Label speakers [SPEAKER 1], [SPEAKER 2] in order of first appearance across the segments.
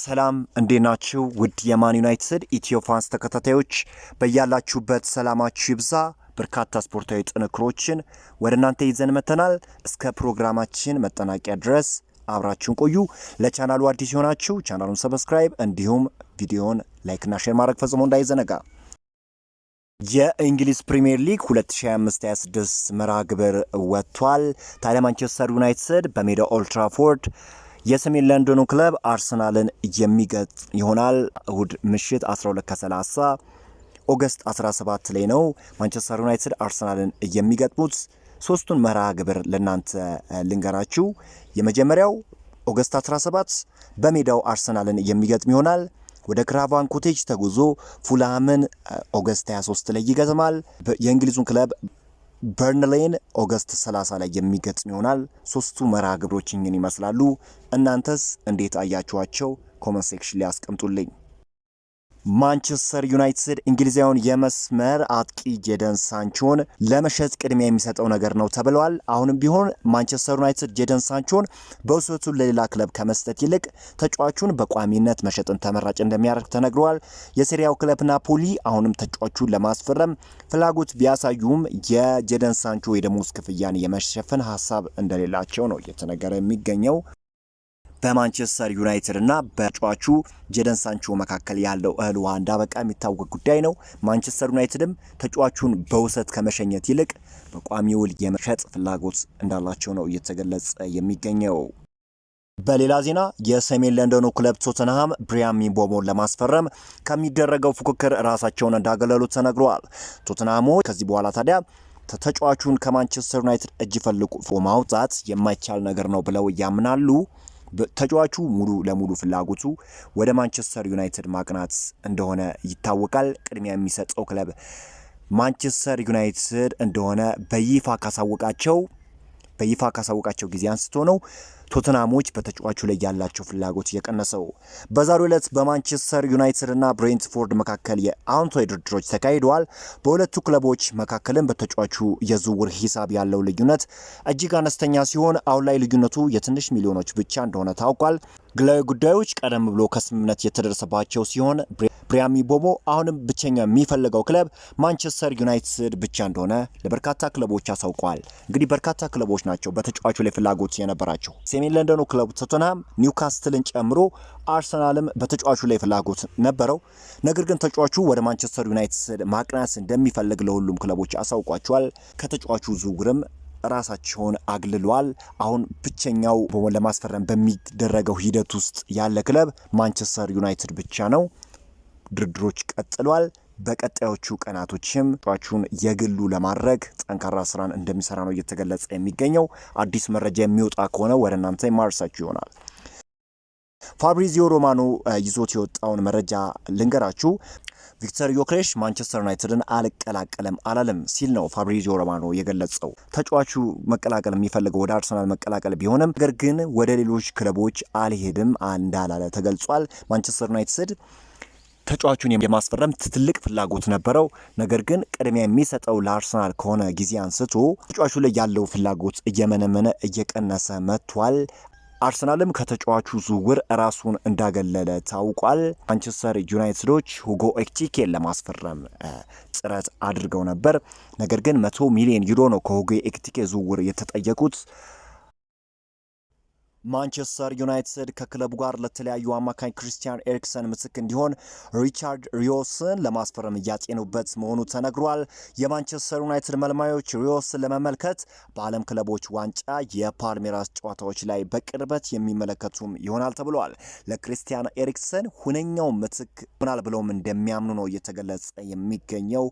[SPEAKER 1] ሰላም እንዴናችሁ ውድ የማን ዩናይትድ ኢትዮ ፋንስ ተከታታዮች በያላችሁበት ሰላማችሁ ይብዛ። በርካታ ስፖርታዊ ጥንክሮችን ወደ እናንተ ይዘን መተናል። እስከ ፕሮግራማችን መጠናቂያ ድረስ አብራችሁን ቆዩ። ለቻናሉ አዲስ ሆናችሁ ቻናሉን ሰብስክራይብ እንዲሁም ቪዲዮን ላይክና ሼር ማድረግ ፈጽሞ እንዳይዘነጋ። የእንግሊዝ ፕሪሚየር ሊግ 2025-26 መርሃ ግብር ወጥቷል። ታዲያ ማንቸስተር ዩናይትድ በሜዳ ኦልድ ትራፎርድ የሰሜን ለንደኑ ክለብ አርሰናልን የሚገጥም ይሆናል። እሁድ ምሽት 12:30 ኦገስት 17 ላይ ነው ማንቸስተር ዩናይትድ አርሰናልን የሚገጥሙት። ሶስቱን መርሃ ግብር ለናንተ ልንገራችሁ። የመጀመሪያው ኦገስት 17 በሜዳው አርሰናልን የሚገጥም ይሆናል። ወደ ክራቫን ኮቴጅ ተጉዞ ፉልሃምን ኦገስት 23 ላይ ይገጥማል። የእንግሊዙን ክለብ በርንሌይን ኦገስት 30 ላይ የሚገጥም ይሆናል። ሶስቱ መርሃ ግብሮች እኝን ይመስላሉ። እናንተስ እንዴት አያችኋቸው? ኮመንት ሴክሽን ላይ አስቀምጡልኝ። ማንቸስተር ዩናይትድ እንግሊዛዊውን የመስመር አጥቂ ጄደን ሳንቾን ለመሸጥ ቅድሚያ የሚሰጠው ነገር ነው ተብለዋል። አሁንም ቢሆን ማንቸስተር ዩናይትድ ጄደን ሳንቾን በውሰቱ ለሌላ ክለብ ከመስጠት ይልቅ ተጫዋቹን በቋሚነት መሸጥን ተመራጭ እንደሚያደርግ ተነግሯል። የሴሪያው ክለብ ናፖሊ አሁንም ተጫዋቹን ለማስፈረም ፍላጎት ቢያሳዩም የጄደን ሳንቾ የደሞዝ ክፍያን የመሸፈን ሀሳብ እንደሌላቸው ነው እየተነገረ የሚገኘው። በማንቸስተር ዩናይትድ እና በተጫዋቹ ጄደን ሳንቾ መካከል ያለው እህል ውሃ እንዳበቃ የሚታወቅ ጉዳይ ነው። ማንቸስተር ዩናይትድም ተጫዋቹን በውሰት ከመሸኘት ይልቅ በቋሚ ውል የመሸጥ ፍላጎት እንዳላቸው ነው እየተገለጸ የሚገኘው። በሌላ ዜና የሰሜን ለንደኑ ክለብ ቶተንሃም ብሪያን ምቤሞን ለማስፈረም ከሚደረገው ፉክክር ራሳቸውን እንዳገለሉ ተነግሯል። ቶተንሃሞች ከዚህ በኋላ ታዲያ ተጫዋቹን ከማንቸስተር ዩናይትድ እጅ ፈልጎ ማውጣት የማይቻል ነገር ነው ብለው ያምናሉ። ተጫዋቹ ሙሉ ለሙሉ ፍላጎቱ ወደ ማንቸስተር ዩናይትድ ማቅናት እንደሆነ ይታወቃል። ቅድሚያ የሚሰጠው ክለብ ማንቸስተር ዩናይትድ እንደሆነ በይፋ ካሳወቃቸው ጊዜ አንስቶ ነው ቶተንሃሞች በተጫዋቹ ላይ ያላቸው ፍላጎት የቀነሰው። በዛሬው ዕለት በማንቸስተር ዩናይትድ እና ብሬንትፎርድ መካከል የአዎንታዊ ድርድሮች ተካሂደዋል። በሁለቱ ክለቦች መካከልም በተጫዋቹ የዝውውር ሂሳብ ያለው ልዩነት እጅግ አነስተኛ ሲሆን አሁን ላይ ልዩነቱ የትንሽ ሚሊዮኖች ብቻ እንደሆነ ታውቋል። ግላዊ ጉዳዮች ቀደም ብሎ ከስምምነት የተደረሰባቸው ሲሆን ብሪያን ምቤሞ አሁንም ብቸኛ የሚፈልገው ክለብ ማንቸስተር ዩናይትድ ብቻ እንደሆነ ለበርካታ ክለቦች አሳውቀዋል። እንግዲህ በርካታ ክለቦች ናቸው በተጫዋቹ ላይ ፍላጎት የነበራቸው። ሰሜን ለንደኑ ክለብ ቶተንሃም ኒውካስትልን ጨምሮ አርሰናልም በተጫዋቹ ላይ ፍላጎት ነበረው። ነገር ግን ተጫዋቹ ወደ ማንቸስተር ዩናይትድ ማቅናት እንደሚፈልግ ለሁሉም ክለቦች አሳውቋቸዋል። ከተጫዋቹ ዝውውርም ራሳቸውን አግልሏል። አሁን ብቸኛው ለማስፈረም በሚደረገው ሂደት ውስጥ ያለ ክለብ ማንቸስተር ዩናይትድ ብቻ ነው። ድርድሮች ቀጥሏል። በቀጣዮቹ ቀናቶችም ተጫዋቹን የግሉ ለማድረግ ጠንካራ ስራን እንደሚሰራ ነው እየተገለጸ የሚገኘው። አዲስ መረጃ የሚወጣ ከሆነ ወደ እናንተ የማርሳችሁ ይሆናል። ፋብሪዚዮ ሮማኖ ይዞት የወጣውን መረጃ ልንገራችሁ። ቪክተር ዮክሬሽ ማንቸስተር ዩናይትድን አልቀላቀለም አላለም ሲል ነው ፋብሪዚዮ ሮማኖ የገለጸው። ተጫዋቹ መቀላቀል የሚፈልገው ወደ አርሰናል መቀላቀል ቢሆንም ነገር ግን ወደ ሌሎች ክለቦች አልሄድም እንዳላለ ተገልጿል። ማንቸስተር ዩናይትድ ተጫዋቹን የማስፈረም ትልቅ ፍላጎት ነበረው። ነገር ግን ቅድሚያ የሚሰጠው ለአርሰናል ከሆነ ጊዜ አንስቶ ተጫዋቹ ላይ ያለው ፍላጎት እየመነመነ እየቀነሰ መጥቷል። አርሰናልም ከተጫዋቹ ዝውውር ራሱን እንዳገለለ ታውቋል። ማንቸስተር ዩናይትዶች ሁጎ ኤኪቲኬን ለማስፈረም ጥረት አድርገው ነበር። ነገር ግን 100 ሚሊዮን ዩሮ ነው ከሁጎ ኤኪቲኬ ዝውውር የተጠየቁት። ማንቸስተር ዩናይትድ ከክለቡ ጋር ለተለያዩ አማካኝ ክሪስቲያን ኤሪክሰን ምትክ እንዲሆን ሪቻርድ ሪዮስን ለማስፈረም እያጤኑበት መሆኑ ተነግሯል። የማንቸስተር ዩናይትድ መልማዮች ሪዮስን ለመመልከት በዓለም ክለቦች ዋንጫ የፓልሜራስ ጨዋታዎች ላይ በቅርበት የሚመለከቱም ይሆናል ተብሏል። ለክሪስቲያን ኤሪክሰን ሁነኛው ምትክ ይሆናል ብለውም እንደሚያምኑ ነው እየተገለጸ የሚገኘው።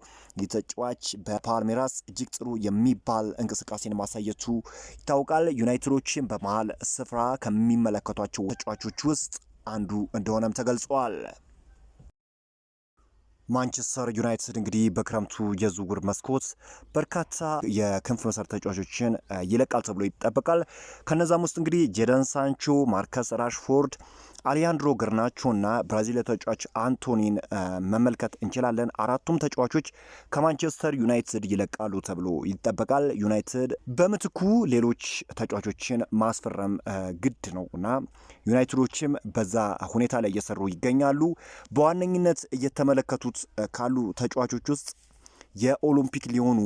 [SPEAKER 1] ተጫዋች በፓልሜራስ እጅግ ጥሩ የሚባል እንቅስቃሴን ማሳየቱ ይታወቃል። ዩናይትዶችን በመሃል ስፍራ ከሚመለከቷቸው ተጫዋቾች ውስጥ አንዱ እንደሆነም ተገልጿል። ማንቸስተር ዩናይትድ እንግዲህ በክረምቱ የዝውውር መስኮት በርካታ የክንፍ መሰረት ተጫዋቾችን ይለቃል ተብሎ ይጠበቃል። ከነዛም ውስጥ እንግዲህ ጄደን ሳንቾ፣ ማርከስ ራሽፎርድ፣ አሊያንድሮ ገርናቾ እና ብራዚል ተጫዋች አንቶኒን መመልከት እንችላለን። አራቱም ተጫዋቾች ከማንቸስተር ዩናይትድ ይለቃሉ ተብሎ ይጠበቃል። ዩናይትድ በምትኩ ሌሎች ተጫዋቾችን ማስፈረም ግድ ነው እና ዩናይትዶችም በዛ ሁኔታ ላይ እየሰሩ ይገኛሉ። በዋነኝነት እየተመለከቱት ካሉ ተጫዋቾች ውስጥ የኦሎምፒክ ሊዮኑ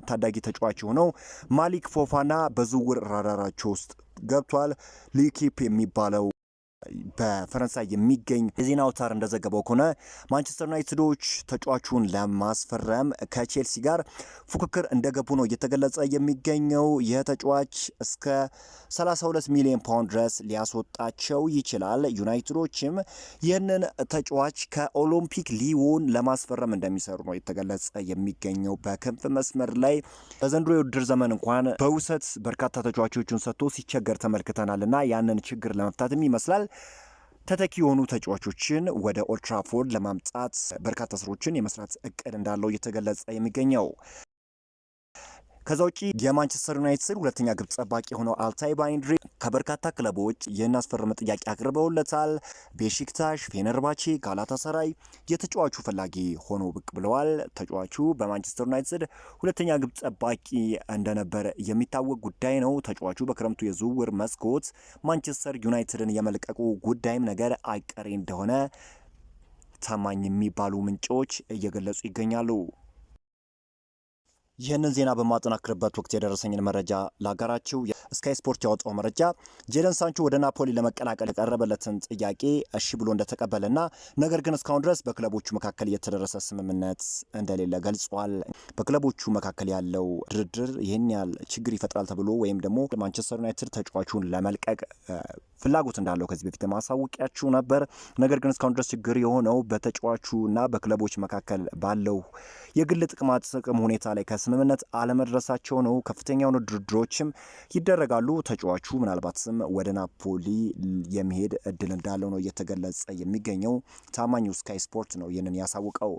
[SPEAKER 1] ታዳጊ ተጫዋች የሆነው ማሊክ ፎፋና በዝውውር ራዳራቸው ውስጥ ገብቷል። ሊኪፕ የሚባለው በፈረንሳይ የሚገኝ የዜና አውታር እንደዘገበው ከሆነ ማንቸስተር ዩናይትዶች ተጫዋቹን ለማስፈረም ከቼልሲ ጋር ፉክክር እንደገቡ ነው እየተገለጸ የሚገኘው። ይህ ተጫዋች እስከ 32 ሚሊዮን ፓውንድ ድረስ ሊያስወጣቸው ይችላል። ዩናይትዶችም ይህንን ተጫዋች ከኦሎምፒክ ሊዮን ለማስፈረም እንደሚሰሩ ነው የተገለጸ የሚገኘው። በክንፍ መስመር ላይ በዘንድሮ የውድድር ዘመን እንኳን በውሰት በርካታ ተጫዋቾቹን ሰጥቶ ሲቸገር ተመልክተናል እና ያንን ችግር ለመፍታትም ይመስላል ተተኪ የሆኑ ተጫዋቾችን ወደ ኦልትራፎርድ ለማምጣት በርካታ ስራዎችን የመስራት እቅድ እንዳለው እየተገለጸ የሚገኘው። ከዛ ውጪ የማንቸስተር ዩናይትድ ሁለተኛ ግብ ጠባቂ የሆነው አልታይ ባይንድሪ ከበርካታ ክለቦች የናስፈረመ ጥያቄ አቅርበውለታል። ቤሺክታሽ፣ ፌነርባቼ፣ ጋላታሳራይ የተጫዋቹ ፈላጊ ሆኖ ብቅ ብለዋል። ተጫዋቹ በማንቸስተር ዩናይትድ ሁለተኛ ግብ ጠባቂ እንደነበረ የሚታወቅ ጉዳይ ነው። ተጫዋቹ በክረምቱ የዝውውር መስኮት ማንቸስተር ዩናይትድን የመልቀቁ ጉዳይም ነገር አይቀሬ እንደሆነ ታማኝ የሚባሉ ምንጮች እየገለጹ ይገኛሉ። ይህንን ዜና በማጠናክርበት ወቅት የደረሰኝን መረጃ ላጋራችሁ። ስካይ ስፖርት ያወጣው መረጃ ጄደን ሳንቾ ወደ ናፖሊ ለመቀላቀል የቀረበለትን ጥያቄ እሺ ብሎ እንደተቀበለና ነገር ግን እስካሁን ድረስ በክለቦቹ መካከል የተደረሰ ስምምነት እንደሌለ ገልጿል። በክለቦቹ መካከል ያለው ድርድር ይህን ያህል ችግር ይፈጥራል ተብሎ ወይም ደግሞ ማንቸስተር ዩናይትድ ተጫዋቹን ለመልቀቅ ፍላጎት እንዳለው ከዚህ በፊት ማሳወቂያችሁ ነበር። ነገር ግን እስካሁን ድረስ ችግር የሆነው በተጫዋቹና በክለቦች መካከል ባለው የግል ጥቅም ሁኔታ ላይ ከስምምነት አለመድረሳቸው ነው። ከፍተኛ የሆኑ ድርድሮችም ይደረጋሉ። ተጫዋቹ ምናልባትም ወደ ናፖሊ የሚሄድ እድል እንዳለው ነው እየተገለጸ የሚገኘው። ታማኙ ስካይ ስፖርት ነው ይህንን ያሳውቀው።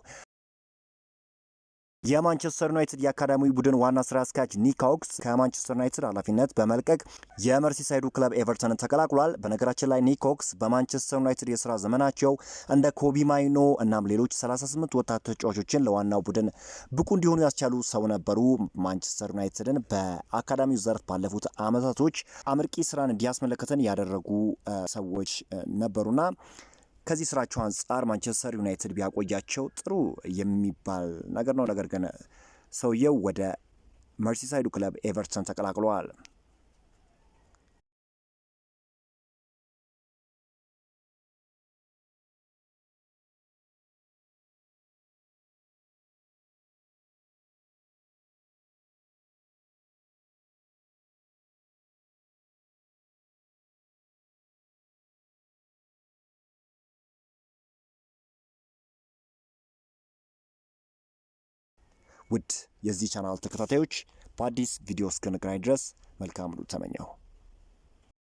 [SPEAKER 1] የማንቸስተር ዩናይትድ የአካዳሚ ቡድን ዋና ስራ አስኪያጅ ኒክ ኦክስ ከማንቸስተር ዩናይትድ ኃላፊነት በመልቀቅ የመርሲሳይዱ ክለብ ኤቨርተንን ተቀላቅሏል። በነገራችን ላይ ኒክ ኦክስ በማንቸስተር ዩናይትድ የስራ ዘመናቸው እንደ ኮቢ ማይኖ እናም ሌሎች 38 ወጣት ተጫዋቾችን ለዋናው ቡድን ብቁ እንዲሆኑ ያስቻሉ ሰው ነበሩ። ማንቸስተር ዩናይትድን በአካዳሚው ዘርፍ ባለፉት አመታቶች አመርቂ ስራን እንዲያስመለከተን ያደረጉ ሰዎች ነበሩና ከዚህ ስራቸው አንጻር ማንቸስተር ዩናይትድ ቢያቆያቸው ጥሩ የሚባል ነገር ነው። ነገር ግን ሰውየው ወደ መርሲሳይዱ ክለብ ኤቨርተን ተቀላቅለዋል። ውድ የዚህ ቻናል ተከታታዮች በአዲስ ቪዲዮ እስክንገናኝ ድረስ መልካም ሁሉ ተመኘሁ።